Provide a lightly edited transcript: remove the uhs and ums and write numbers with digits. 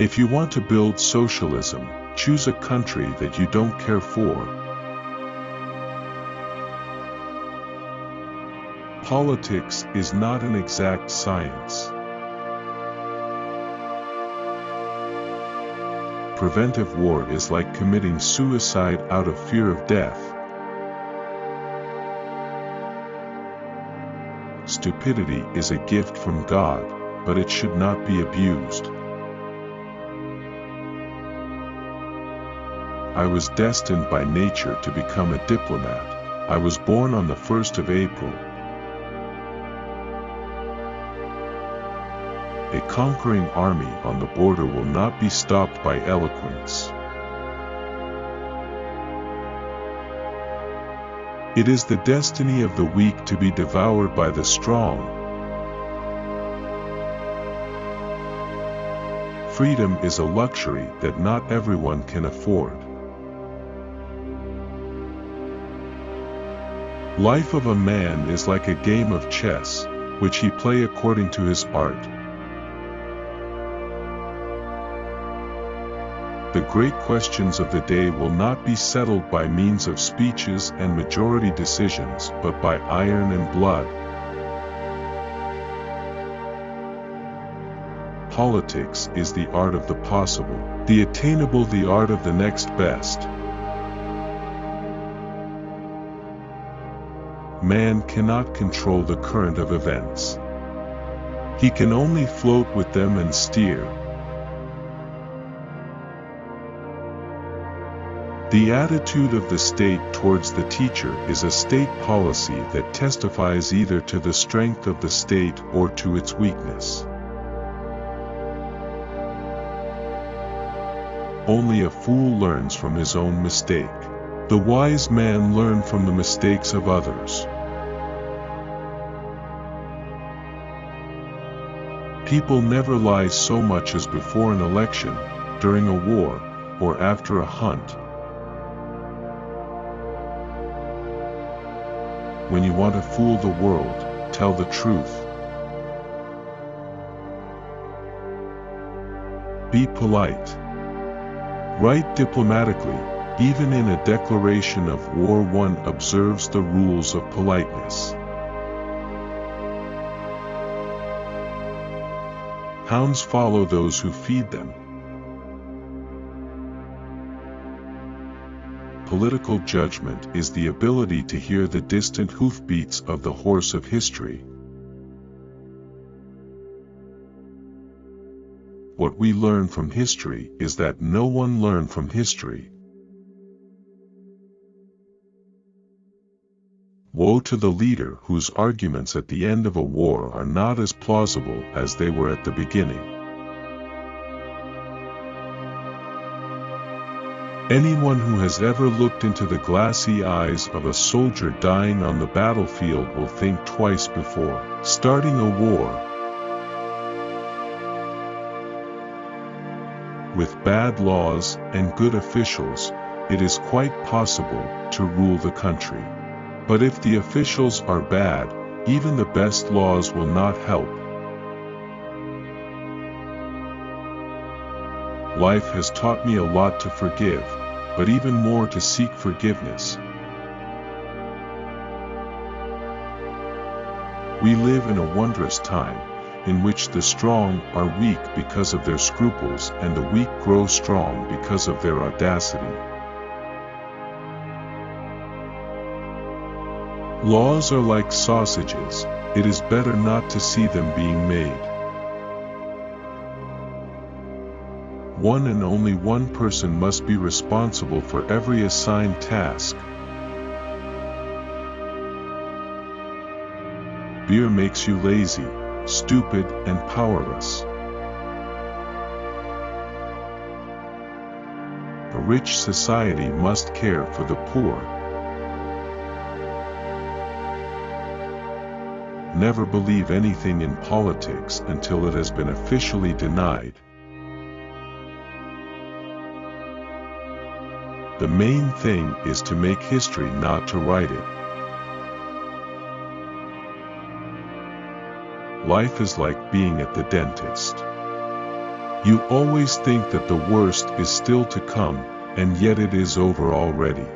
If you want to build socialism, choose a country that you don't care for. Politics is not an exact science. Preventive war is like committing suicide out of fear of death. Stupidity is a gift from God, but it should not be abused. I was destined by nature to become a diplomat. I was born on the 1st of April. A conquering army on the border will not be stopped by eloquence. It is the destiny of the weak to be devoured by the strong. Freedom is a luxury that not everyone can afford. Life of a man is like a game of chess, which he play according to his art. The great questions of the day will not be settled by means of speeches and majority decisions, but by iron and blood. Politics is the art of the possible, the attainable, the art of the next best. Man cannot control the current of events. He can only float with them and steer. The attitude of the state towards the teacher is a state policy that testifies either to the strength of the state or to its weakness. Only a fool learns from his own mistake. The wise man learns from the mistakes of others. People never lie so much as before an election, during a war, or after a hunt. When you want to fool the world, tell the truth. Be polite. Write diplomatically. Even in a declaration of war, one observes the rules of politeness. Hounds follow those who feed them. Political judgment is the ability to hear the distant hoofbeats of the horse of history. What we learn from history is that no one learned from history. Woe to the leader whose arguments at the end of a war are not as plausible as they were at the beginning. Anyone who has ever looked into the glassy eyes of a soldier dying on the battlefield will think twice before starting a war. With bad laws and good officials, it is quite possible to rule the country. But if the officials are bad, even the best laws will not help. Life has taught me a lot to forgive, but even more to seek forgiveness. We live in a wondrous time, in which the strong are weak because of their scruples and the weak grow strong because of their audacity. Laws are like sausages, it is better not to see them being made. One and only one person must be responsible for every assigned task. Beer makes you lazy, stupid, and powerless. A rich society must care for the poor. Never believe anything in politics until it has been officially denied. The main thing is to make history, not to write it. Life is like being at the dentist. You always think that the worst is still to come, and yet it is over already.